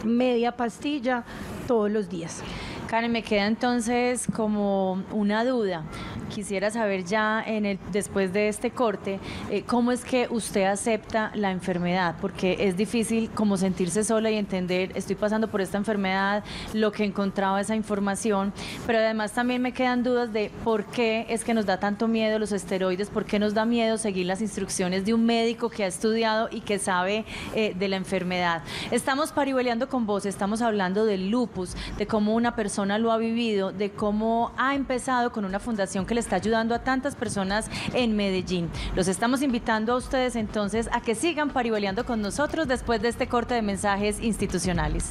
[SPEAKER 3] media pastilla todos los días.
[SPEAKER 1] Karen, me queda entonces como una duda. quisiera saber ya después de este corte, cómo es que usted acepta la enfermedad, porque es difícil como sentirse sola y entender, estoy pasando por esta enfermedad, lo que encontraba esa información, pero además también me quedan dudas de por qué es que nos da tanto miedo los esteroides, por qué nos da miedo seguir las instrucciones de un médico que ha estudiado y que sabe de la enfermedad. Estamos parihueleando con vos, estamos hablando del lupus, de cómo una persona lo ha vivido, de cómo ha empezado con una fundación que le está ayudando a tantas personas en Medellín. Los estamos invitando a ustedes entonces a que sigan parihueleando con nosotros después de este corte de mensajes institucionales.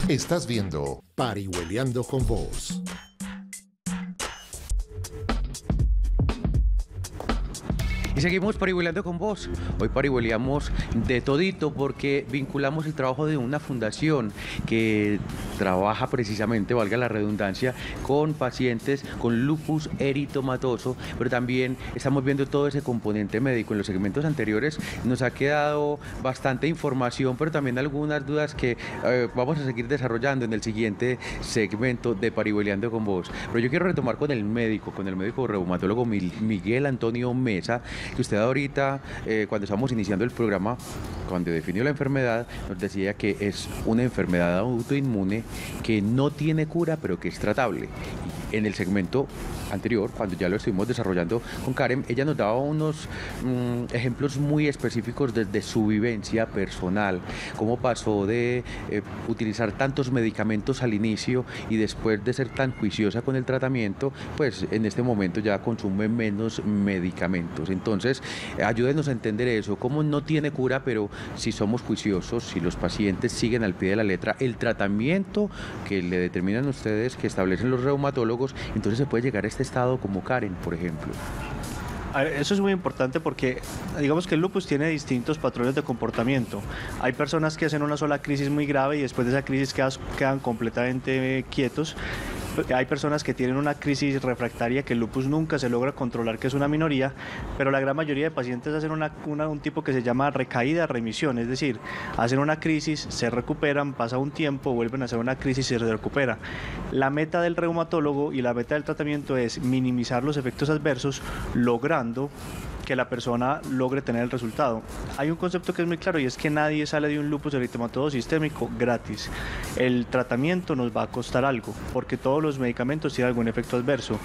[SPEAKER 5] Estás viendo Parihueleando con Vos.
[SPEAKER 2] Y seguimos parihueleando con vos. Hoy parihueleamos de todito porque vinculamos el trabajo de una fundación que trabaja precisamente, valga la redundancia, con pacientes con lupus eritomatoso, pero también estamos viendo todo ese componente médico. En los segmentos anteriores nos ha quedado bastante información, pero también algunas dudas que vamos a seguir desarrollando en el siguiente segmento de Parihueleando con vos. Pero yo quiero retomar con el médico reumatólogo Miguel Antonio Mesa, que usted ahorita, cuando estábamos iniciando el programa, cuando definió la enfermedad, nos decía que es una enfermedad autoinmune que no tiene cura, pero que es tratable. En el segmento anterior, cuando ya lo estuvimos desarrollando con Karen, ella nos daba unos ejemplos muy específicos desde su vivencia personal, cómo pasó de utilizar tantos medicamentos al inicio y después de ser tan juiciosa con el tratamiento, pues en este momento ya consume menos medicamentos. Entonces, ayúdenos a entender eso, cómo no tiene cura, pero si somos juiciosos, si los pacientes siguen al pie de la letra el tratamiento que le determinan ustedes, que establecen los reumatólogos, entonces se puede llegar a este estado como Karen, por ejemplo.
[SPEAKER 4] Eso es muy importante porque digamos que el lupus tiene distintos patrones de comportamiento. Hay personas que hacen una sola crisis muy grave y después de esa crisis quedan completamente quietos. Hay personas que tienen una crisis refractaria que el lupus nunca se logra controlar, que es una minoría, pero la gran mayoría de pacientes hacen un tipo que se llama recaída, remisión, es decir, hacen una crisis, se recuperan, pasa un tiempo, vuelven a hacer una crisis y se recupera. La meta del reumatólogo y la meta del tratamiento es minimizar los efectos adversos, logrando que la persona logre tener el resultado. Hay un concepto que es muy claro y es que nadie sale de un lupus eritematoso sistémico gratis. El tratamiento nos va a costar algo porque todos los medicamentos tienen algún efecto adverso.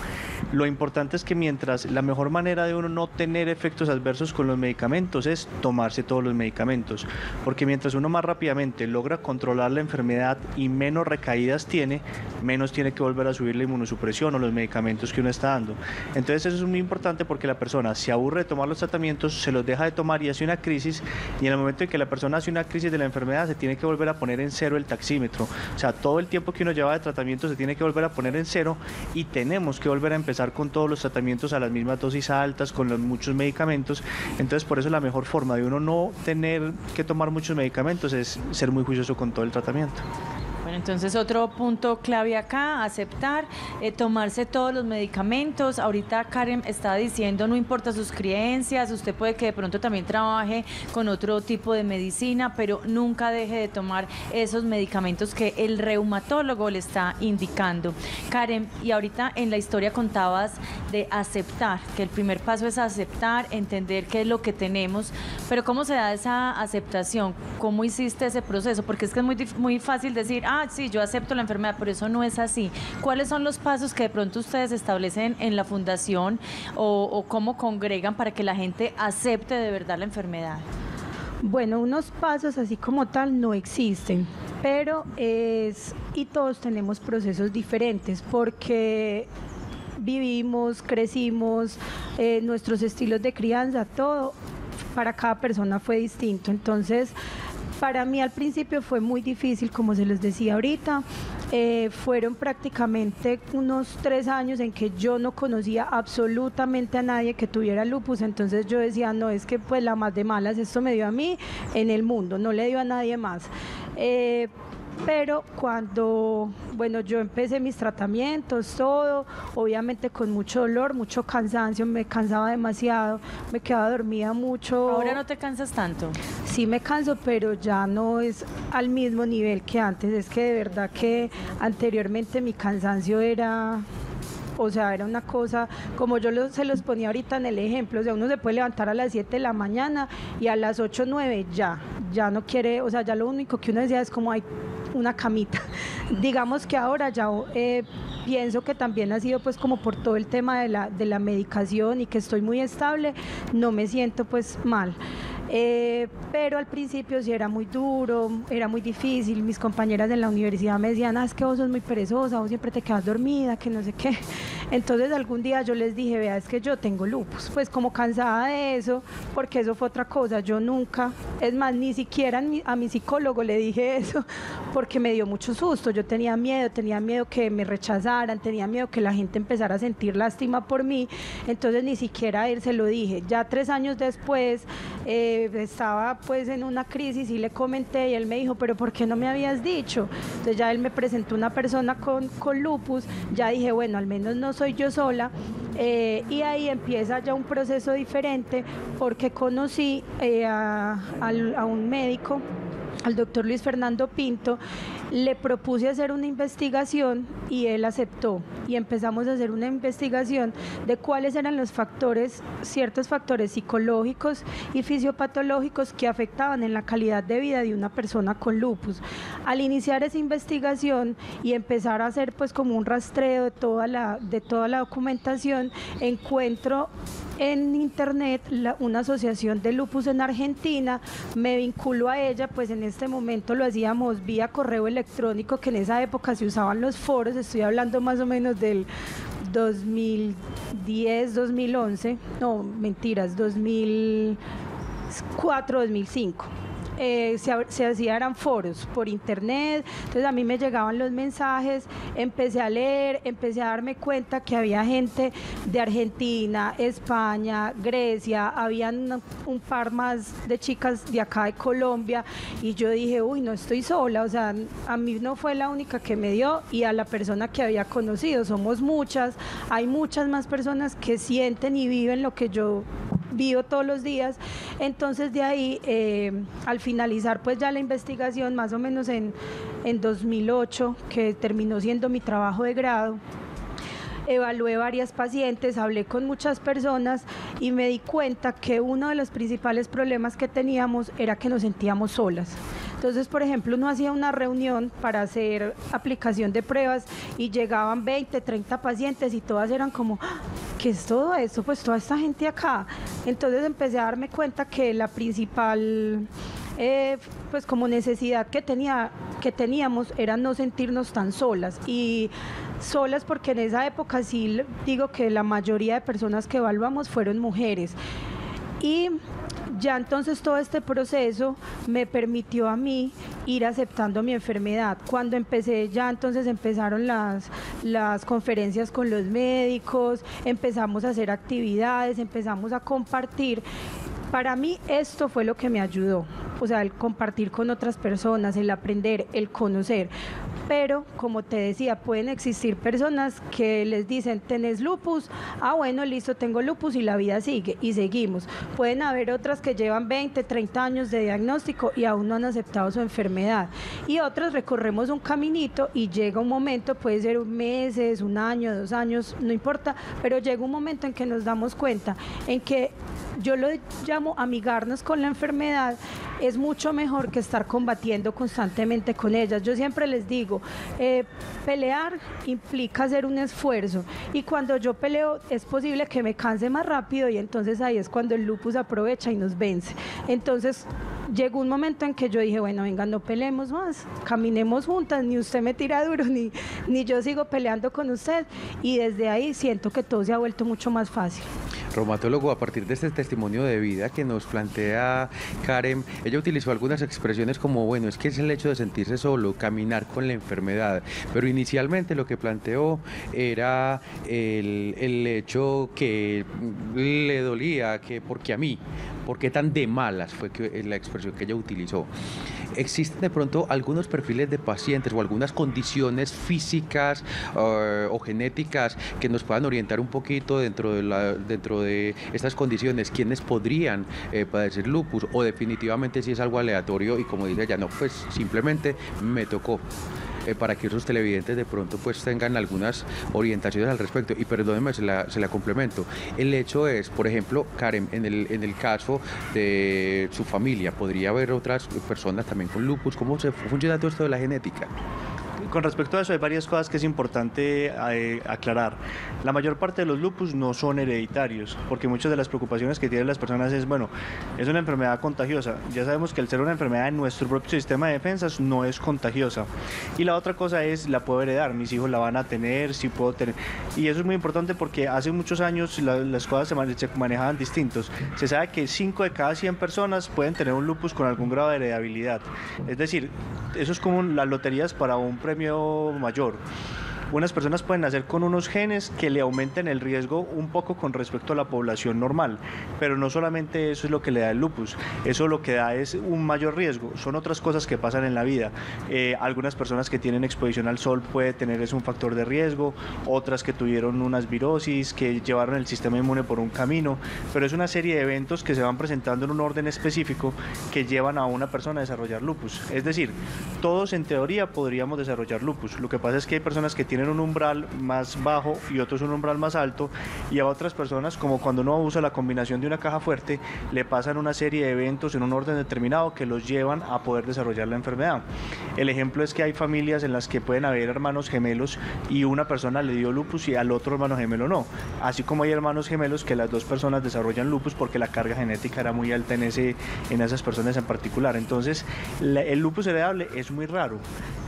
[SPEAKER 4] Lo importante es que mientras la mejor manera de uno no tener efectos adversos con los medicamentos es tomarse todos los medicamentos, porque mientras uno más rápidamente logra controlar la enfermedad y menos recaídas tiene, menos tiene que volver a subir la inmunosupresión o los medicamentos que uno está dando. Entonces eso es muy importante porque la persona se aburre de tomar los tratamientos, se los deja de tomar y hace una crisis, y en el momento en que la persona hace una crisis de la enfermedad se tiene que volver a poner en cero el taxímetro, o sea, todo el tiempo que uno lleva de tratamiento se tiene que volver a poner en cero y tenemos que volver a empezar con todos los tratamientos a las mismas dosis altas, con los muchos medicamentos. Entonces por eso la mejor forma de uno no tener que tomar muchos medicamentos es ser muy juicioso con todo el tratamiento.
[SPEAKER 1] Bueno, entonces otro punto clave acá, aceptar, tomarse todos los medicamentos. Ahorita Karen está diciendo, no importa sus creencias, usted puede que de pronto también trabaje con otro tipo de medicina, pero nunca deje de tomar esos medicamentos que el reumatólogo le está indicando. Karen, y ahorita en la historia contabas de aceptar, que el primer paso es aceptar, entender qué es lo que tenemos, pero ¿cómo se da esa aceptación? ¿Cómo hiciste ese proceso? Porque es que es muy fácil decir, sí, yo acepto la enfermedad, pero eso no es así. ¿Cuáles son los pasos que de pronto ustedes establecen en la fundación o cómo congregan para que la gente acepte de verdad la enfermedad?
[SPEAKER 3] Bueno, unos pasos así como tal no existen, pero y todos tenemos procesos diferentes porque vivimos, crecimos, nuestros estilos de crianza, todo para cada persona fue distinto. Entonces, para mí al principio fue muy difícil, como se les decía ahorita, fueron prácticamente unos 3 años en que yo no conocía absolutamente a nadie que tuviera lupus, entonces yo decía, no, es que pues la más de malas, esto me dio a mí en el mundo, no le dio a nadie más. pero cuando, bueno, yo empecé mis tratamientos, todo, obviamente con mucho dolor, mucho cansancio, me cansaba demasiado, me quedaba dormida mucho.
[SPEAKER 1] ¿Ahora no te cansas tanto?
[SPEAKER 3] Sí me canso, pero ya no es al mismo nivel que antes. Es que de verdad que anteriormente mi cansancio era... O sea, era una cosa, como se los ponía ahorita en el ejemplo, o sea, uno se puede levantar a las 7 de la mañana y a las 8 o 9 ya no quiere, o sea, ya lo único que uno decía es como hay una camita. Digamos que ahora ya pienso que también ha sido pues como por todo el tema de la medicación y que estoy muy estable, no me siento pues mal. Pero al principio sí era muy duro, era muy difícil. Mis compañeras de la universidad me decían, es que vos sos muy perezosa, vos siempre te quedas dormida, que no sé qué. Entonces algún día yo les dije, vea, es que yo tengo lupus, pues como cansada de eso, porque eso fue otra cosa. Yo nunca, es más, ni siquiera a mi psicólogo le dije eso, porque me dio mucho susto. Yo tenía miedo que me rechazaran, tenía miedo que la gente empezara a sentir lástima por mí, entonces ni siquiera a él se lo dije. Ya 3 años después estaba pues en una crisis y le comenté y él me dijo, pero ¿por qué no me habías dicho? Entonces ya él me presentó una persona con lupus, ya dije, bueno, al menos no soy yo sola, y ahí empieza ya un proceso diferente porque conocí a un médico, al doctor Luis Fernando Pinto, le propuse hacer una investigación y él aceptó y empezamos a hacer una investigación de cuáles eran los factores, ciertos factores psicológicos y fisiopatológicos que afectaban en la calidad de vida de una persona con lupus. Al iniciar esa investigación y empezar a hacer pues como un rastreo de toda la documentación, encuentro en internet una asociación de lupus en Argentina, me vinculo a ella, pues en este momento lo hacíamos vía correo electrónico, que en esa época se usaban los foros, estoy hablando más o menos del 2010, 2011, no, mentiras, 2004, 2005. Se hacían foros por internet, entonces a mí me llegaban los mensajes, empecé a leer, empecé a darme cuenta que había gente de Argentina, España, Grecia, habían un par más de chicas de acá de Colombia y yo dije, uy, no estoy sola, o sea, a mí no fue la única que me dio y a la persona que había conocido, somos muchas, hay muchas más personas que sienten y viven lo que yo vivo todos los días. Entonces de ahí, al finalizar pues ya la investigación, más o menos en 2008, que terminó siendo mi trabajo de grado, evalué varias pacientes, hablé con muchas personas y me di cuenta que uno de los principales problemas que teníamos era que nos sentíamos solas. Entonces, por ejemplo, uno hacía una reunión para hacer aplicación de pruebas y llegaban 20, 30 pacientes y todas eran como, ¿qué es todo esto? Pues toda esta gente acá. Entonces empecé a darme cuenta que la principal pues como necesidad que teníamos era no sentirnos tan solas, y solas porque en esa época sí digo que la mayoría de personas que evaluamos fueron mujeres. Y ya entonces todo este proceso me permitió a mí ir aceptando mi enfermedad. Cuando empecé, ya entonces empezaron las conferencias con los médicos, empezamos a hacer actividades, empezamos a compartir. Para mí esto fue lo que me ayudó, o sea, el compartir con otras personas, el aprender, el conocer. Pero, como te decía, pueden existir personas que les dicen, ¿tenés lupus? Ah, bueno, listo, tengo lupus y la vida sigue, y seguimos. Pueden haber otras que llevan 20, 30 años de diagnóstico y aún no han aceptado su enfermedad. Y otras recorremos un caminito y llega un momento, puede ser meses, un año, 2 años, no importa, pero llega un momento en que nos damos cuenta, en que yo lo llamo amigarnos con la enfermedad, es mucho mejor que estar combatiendo constantemente con ellas. Yo siempre les digo, pelear implica hacer un esfuerzo, y cuando yo peleo es posible que me canse más rápido, y entonces ahí es cuando el lupus aprovecha y nos vence. Entonces llegó un momento en que yo dije, bueno, venga, no peleemos más, caminemos juntas, ni usted me tira duro, ni yo sigo peleando con usted, y desde ahí siento que todo se ha vuelto mucho más fácil.
[SPEAKER 2] Reumatólogo, a partir de este testimonio de vida que nos plantea Karen, ella utilizó algunas expresiones como, bueno, es que es el hecho de sentirse solo, caminar con la enfermedad, pero inicialmente lo que planteó era el hecho que le dolía, que porque a mí, ¿por qué tan de malas? Fue la expresión que ella utilizó. ¿existen de pronto algunos perfiles de pacientes o algunas condiciones físicas o genéticas que nos puedan orientar un poquito dentro de estas condiciones? ¿Quiénes podrían padecer lupus? O definitivamente si es algo aleatorio y como dice ella, no, pues simplemente me tocó. Para que esos televidentes de pronto pues tengan algunas orientaciones al respecto. Y perdónenme, se la complemento. El hecho es, por ejemplo, Karen, en el caso de su familia, ¿podría haber otras personas también con lupus? ¿Cómo se funciona todo esto de la genética?
[SPEAKER 4] Con respecto a eso hay varias cosas que es importante aclarar. La mayor parte de los lupus no son hereditarios, porque muchas de las preocupaciones que tienen las personas es, bueno, es una enfermedad contagiosa. Ya sabemos que al ser una enfermedad en nuestro propio sistema de defensas no es contagiosa. Y la otra cosa es, la puedo heredar, mis hijos la van a tener, sí puedo tener. Y eso es muy importante porque hace muchos años las cosas se manejaban distintos. Se sabe que 5 de cada 100 personas pueden tener un lupus con algún grado de heredabilidad. Es decir, eso es como las loterías para un premio mayor. Unas personas pueden nacer con unos genes que le aumenten el riesgo un poco con respecto a la población normal, pero no solamente eso es lo que le da el lupus, eso lo que da es un mayor riesgo, son otras cosas que pasan en la vida. Algunas personas que tienen exposición al sol puede tener un factor de riesgo, otras que tuvieron unas virosis, que llevaron el sistema inmune por un camino, pero es una serie de eventos que se van presentando en un orden específico que llevan a una persona a desarrollar lupus. Es decir, todos en teoría podríamos desarrollar lupus, lo que pasa es que hay personas que tienen un umbral más bajo y otros un umbral más alto, y a otras personas, como cuando uno usa la combinación de una caja fuerte, le pasan una serie de eventos en un orden determinado que los llevan a poder desarrollar la enfermedad. El ejemplo es que hay familias en las que pueden haber hermanos gemelos y una persona le dio lupus y al otro hermano gemelo no, así como hay hermanos gemelos que las dos personas desarrollan lupus porque la carga genética era muy alta en esas personas en particular. Entonces el lupus heredable es muy raro.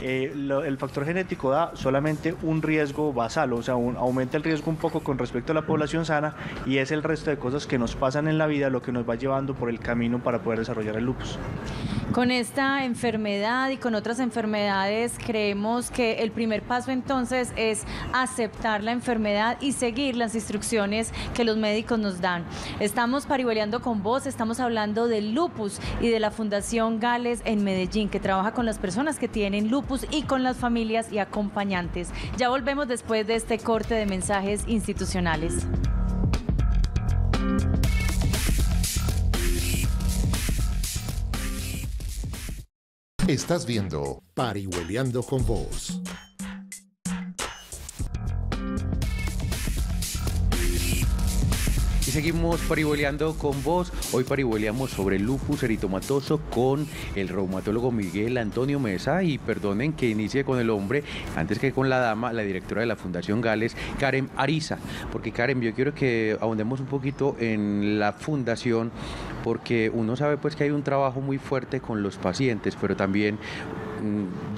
[SPEAKER 4] El factor genético da solamente un riesgo basal, o sea, aumenta el riesgo un poco con respecto a la población sana, y es el resto de cosas que nos pasan en la vida lo que nos va llevando por el camino para poder desarrollar el lupus.
[SPEAKER 1] Con esta enfermedad y con otras enfermedades, creemos que el primer paso entonces es aceptar la enfermedad y seguir las instrucciones que los médicos nos dan. Estamos parihueleando con vos, estamos hablando del lupus y de la Fundación Gales en Medellín, que trabaja con las personas que tienen lupus y con las familias y acompañantes. Ya volvemos después de este corte de mensajes institucionales.
[SPEAKER 5] Estás viendo Parihueliando con Vos.
[SPEAKER 2] Y seguimos parihueleando con vos. Hoy parihueleamos sobre el lupus eritomatoso con el reumatólogo Miguel Antonio Mesa. Y perdonen que inicie con el hombre antes que con la dama, la directora de la Fundación Gales, Karen Ariza. Porque Karen, yo quiero que ahondemos un poquito en la fundación, porque uno sabe pues que hay un trabajo muy fuerte con los pacientes, pero también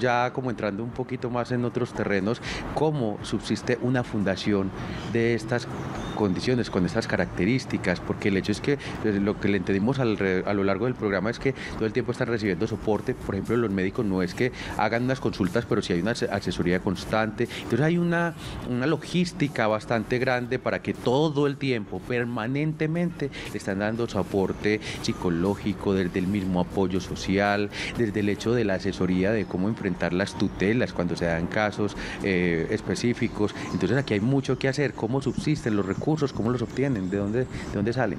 [SPEAKER 2] ya como entrando un poquito más en otros terrenos, cómo subsiste una fundación de estas condiciones, con estas características, porque el hecho es que lo que le entendimos a lo largo del programa es que todo el tiempo están recibiendo soporte. Por ejemplo, los médicos no es que hagan unas consultas, pero sí hay una asesoría constante. Entonces hay una logística bastante grande para que todo el tiempo, permanentemente, le están dando soporte psicológico, desde el mismo apoyo social, desde el hecho de la asesoría de cómo enfrentar las tutelas cuando se dan casos específicos. Entonces aquí hay mucho que hacer. ¿Cómo subsisten los recursos? ¿Cómo los obtienen? ¿De dónde salen?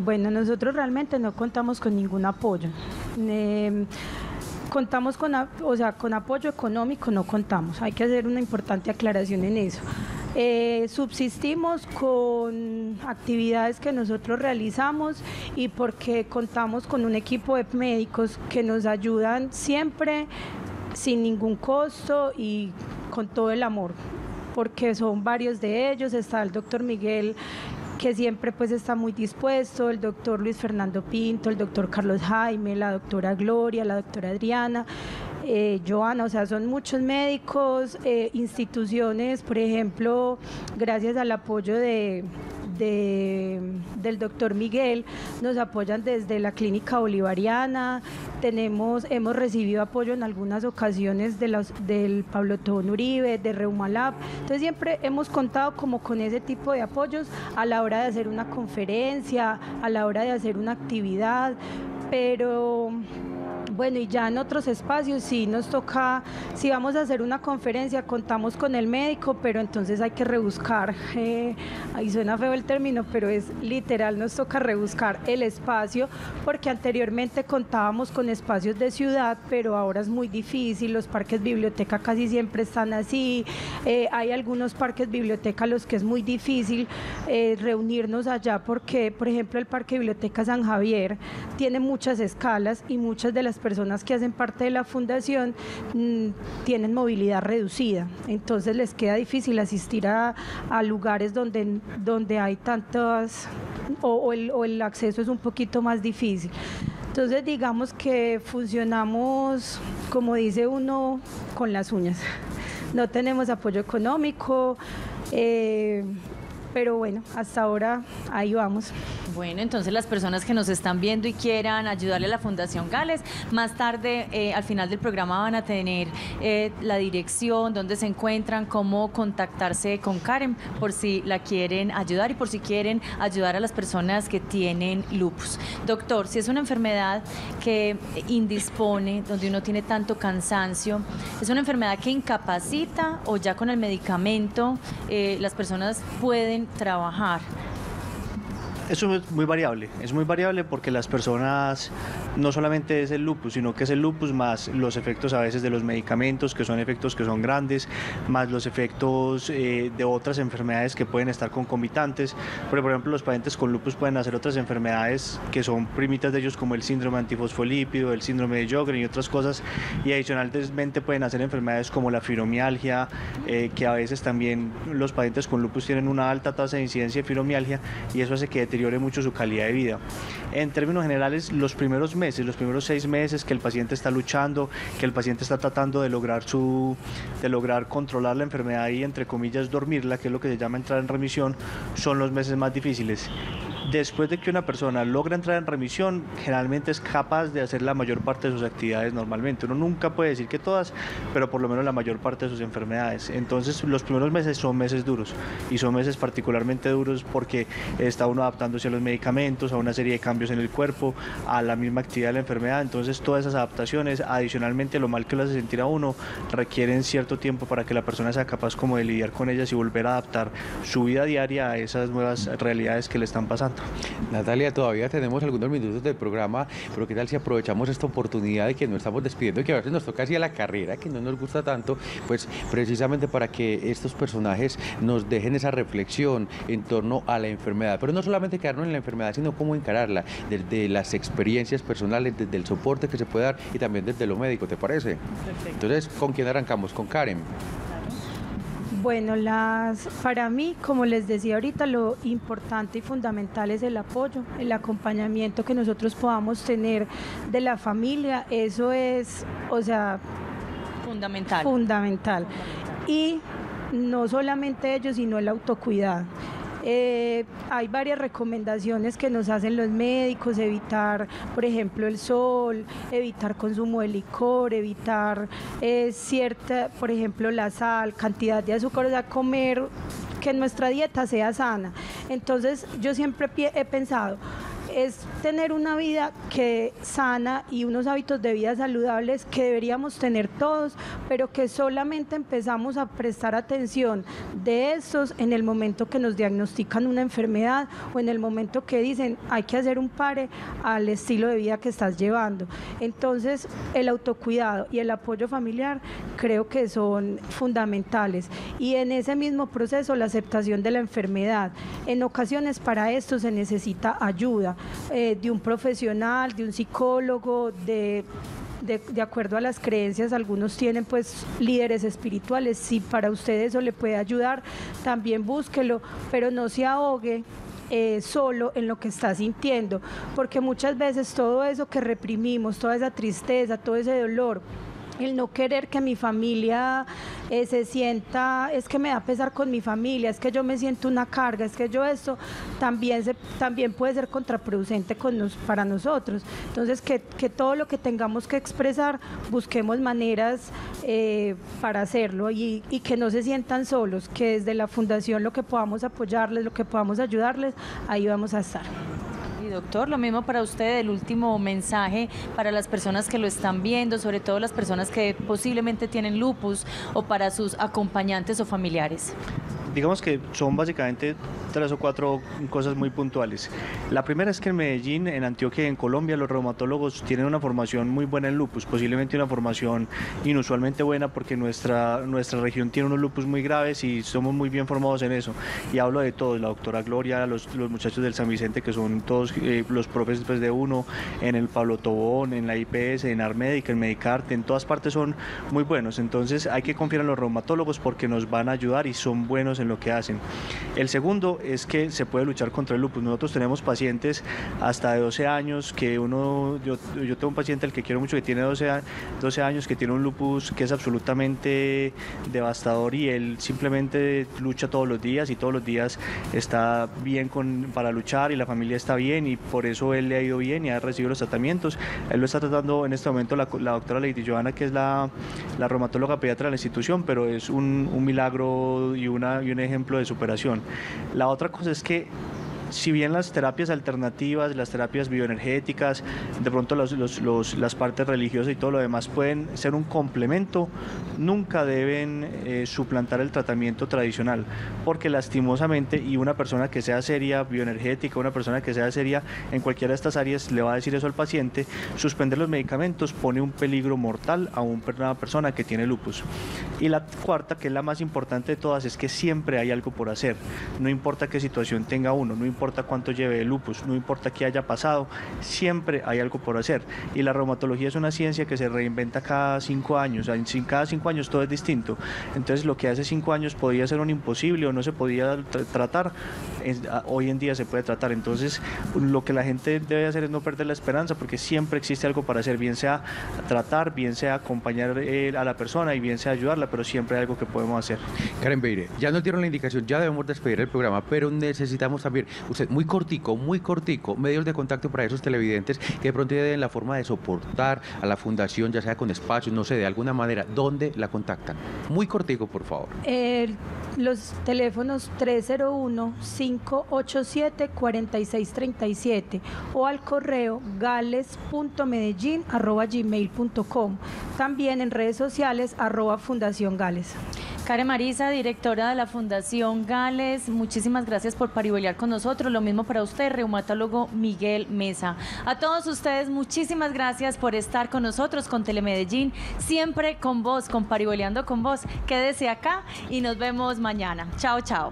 [SPEAKER 3] Bueno, nosotros realmente no contamos con ningún apoyo. Contamos con apoyo económico, no contamos. Hay que hacer una importante aclaración en eso. Subsistimos con actividades que nosotros realizamos y porque contamos con un equipo de médicos que nos ayudan siempre sin ningún costo y con todo el amor, porque son varios de ellos. Está el doctor Miguel, que siempre pues está muy dispuesto, el doctor Luis Fernando Pinto, el doctor Carlos Jaime, la doctora Gloria, la doctora Adriana, Joana, o sea, son muchos médicos, instituciones, por ejemplo, gracias al apoyo del doctor Miguel, nos apoyan desde la Clínica Bolivariana, hemos recibido apoyo en algunas ocasiones del Pablo Tobón Uribe, de Reumalab. Entonces siempre hemos contado como con ese tipo de apoyos a la hora de hacer una conferencia, a la hora de hacer una actividad, pero Bueno, y ya en otros espacios sí nos toca, si vamos a hacer una conferencia, contamos con el médico, pero entonces hay que rebuscar, ahí suena feo el término, pero es literal, nos toca rebuscar el espacio, porque anteriormente contábamos con espacios de ciudad, pero ahora es muy difícil, los parques biblioteca casi siempre están así, hay algunos parques biblioteca a los que es muy difícil reunirnos allá, porque, por ejemplo, el Parque Biblioteca San Javier tiene muchas escalas y muchas de las personas que hacen parte de la fundación tienen movilidad reducida, entonces les queda difícil asistir a lugares donde hay tantas o el acceso es un poquito más difícil. Entonces digamos que funcionamos, como dice uno, con las uñas. No tenemos apoyo económico, pero bueno, hasta ahora ahí vamos.
[SPEAKER 1] Bueno, entonces las personas que nos están viendo y quieran ayudarle a la Fundación Gales, más tarde, al final del programa van a tener la dirección, dónde se encuentran, cómo contactarse con Karen, por si la quieren ayudar y por si quieren ayudar a las personas que tienen lupus. Doctor, si es una enfermedad que indispone, donde uno tiene tanto cansancio, ¿es una enfermedad que incapacita o ya con el medicamento las personas pueden trabajar?
[SPEAKER 4] Eso es muy variable porque las personas, no solamente es el lupus, sino que es el lupus más los efectos a veces de los medicamentos, que son efectos que son grandes, más los efectos de otras enfermedades que pueden estar concomitantes. Por ejemplo, los pacientes con lupus pueden hacer otras enfermedades que son primitas de ellos, como el síndrome antifosfolípido, el síndrome de Sjögren y otras cosas, y adicionalmente pueden hacer enfermedades como la fibromialgia, que a veces también los pacientes con lupus tienen una alta tasa de incidencia de fibromialgia, y eso hace que deteriore mucho su calidad de vida. En términos generales, los primeros 6 meses que el paciente está luchando, que el paciente está tratando de lograr controlar la enfermedad y, entre comillas, dormirla, que es lo que se llama entrar en remisión, son los meses más difíciles. Después de que una persona logra entrar en remisión, generalmente es capaz de hacer la mayor parte de sus actividades normalmente. Uno nunca puede decir que todas, pero por lo menos la mayor parte de sus enfermedades. Entonces, los primeros meses son meses duros, y son meses particularmente duros porque está uno adaptándose a los medicamentos, a una serie de cambios en el cuerpo, a la misma actividad de la enfermedad. Entonces, todas esas adaptaciones, adicionalmente a lo mal que lo hace sentir a uno, requieren cierto tiempo para que la persona sea capaz como de lidiar con ellas y volver a adaptar su vida diaria a esas nuevas realidades que le están pasando.
[SPEAKER 2] Natalia, todavía tenemos algunos minutos del programa, pero ¿qué tal si aprovechamos esta oportunidad de que nos estamos despidiendo y que a veces nos toca así a la carrera, que no nos gusta tanto, pues precisamente para que estos personajes nos dejen esa reflexión en torno a la enfermedad, pero no solamente quedarnos en la enfermedad, sino cómo encararla, desde las experiencias personales, desde el soporte que se puede dar y también desde lo médico, ¿te parece? Perfecto. Entonces, ¿con quién arrancamos? Con Karen.
[SPEAKER 3] Bueno, para mí, como les decía ahorita, lo importante y fundamental es el apoyo, el acompañamiento que nosotros podamos tener de la familia, eso es, o sea, fundamental. Y no solamente ellos, sino el autocuidado. Hay varias recomendaciones que nos hacen los médicos: evitar, por ejemplo, el sol, evitar consumo de licor, evitar por ejemplo, la sal, cantidad de azúcar, o sea, comer, que nuestra dieta sea sana. Entonces, yo siempre he pensado, es tener una vida sana y unos hábitos de vida saludables que deberíamos tener todos, pero que solamente empezamos a prestar atención de estos en el momento que nos diagnostican una enfermedad o en el momento que dicen hay que hacer un pare al estilo de vida que estás llevando. Entonces, el autocuidado y el apoyo familiar creo que son fundamentales, y en ese mismo proceso la aceptación de la enfermedad. En ocasiones para esto se necesita ayuda de un profesional, de un psicólogo, de acuerdo a las creencias. Algunos tienen pues líderes espirituales. Si para usted eso le puede ayudar, también búsquelo, pero no se ahogue solo en lo que está sintiendo, porque muchas veces todo eso que reprimimos, toda esa tristeza, todo ese dolor, el no querer que mi familia se sienta, es que me da pesar con mi familia, es que yo me siento una carga, es que yo esto, también puede ser contraproducente para nosotros. Entonces, que todo lo que tengamos que expresar, busquemos maneras para hacerlo, y que no se sientan solos, que desde la fundación lo que podamos apoyarles, lo que podamos ayudarles, ahí vamos a estar.
[SPEAKER 1] doctor, lo mismo para usted, el último mensaje para las personas que lo están viendo, sobre todo las personas que posiblemente tienen lupus o para sus acompañantes o familiares.
[SPEAKER 4] Digamos que son básicamente 3 o 4 cosas muy puntuales. La primera es que en Medellín, en Antioquia y en Colombia los reumatólogos tienen una formación muy buena en lupus, posiblemente una formación inusualmente buena porque nuestra región tiene unos lupus muy graves y somos muy bien formados en eso. Y hablo de todos, la doctora Gloria, los muchachos del San Vicente que son todos los profes pues, de uno, en el Pablo Tobón, en la IPS, en Armédica, en Medicarte, en todas partes son muy buenos. Entonces hay que confiar en los reumatólogos porque nos van a ayudar y son buenos en lo que hacen. El segundo es que se puede luchar contra el lupus. Nosotros tenemos pacientes hasta de 12 años que yo tengo un paciente al que quiero mucho que tiene 12 años que tiene un lupus que es absolutamente devastador y él simplemente lucha todos los días y todos los días está bien para luchar y la familia está bien y por eso él le ha ido bien y ha recibido los tratamientos. Él lo está tratando en este momento la doctora Lady Johanna, que es la reumatóloga pediatra de la institución, pero es un milagro y un ejemplo de superación. La otra cosa es que si bien las terapias alternativas, las terapias bioenergéticas, de pronto las partes religiosas y todo lo demás pueden ser un complemento, nunca deben suplantar el tratamiento tradicional, porque lastimosamente, y una persona que sea seria bioenergética, una persona que sea seria en cualquiera de estas áreas le va a decir eso al paciente, suspender los medicamentos pone un peligro mortal a una persona que tiene lupus. Y la cuarta, que es la más importante de todas, es que siempre hay algo por hacer, no importa qué situación tenga uno, no importa cuánto lleve el lupus, no importa qué haya pasado, siempre hay algo por hacer. Y la reumatología es una ciencia que se reinventa cada 5 años, cada 5 años todo es distinto. Entonces lo que hace 5 años podía ser un imposible o no se podía tratar, hoy en día se puede tratar. Entonces lo que la gente debe hacer es no perder la esperanza porque siempre existe algo para hacer, bien sea tratar, bien sea acompañar a la persona y bien sea ayudarla, pero siempre hay algo que podemos hacer.
[SPEAKER 2] Karen Beire, ya nos dieron la indicación, ya debemos despedir el programa, pero necesitamos también, usted muy cortico, medios de contacto para esos televidentes que de pronto tienen la forma de soportar a la fundación, ya sea con espacios, no sé, de alguna manera, ¿dónde la contactan? Muy cortico, por favor.
[SPEAKER 3] Los teléfonos 301-587-4637 o al correo gales.medellin@gmail.com. También en redes sociales @Fundación Gales.
[SPEAKER 1] Karen Marisa, directora de la Fundación Gales, muchísimas gracias por parihueliar con nosotros. Lo mismo para usted, reumatólogo Miguel Mesa. A todos ustedes, muchísimas gracias por estar con nosotros, con Telemedellín, siempre con vos, con Parihueliando con vos. Quédese acá y nos vemos mañana. Chao, chao.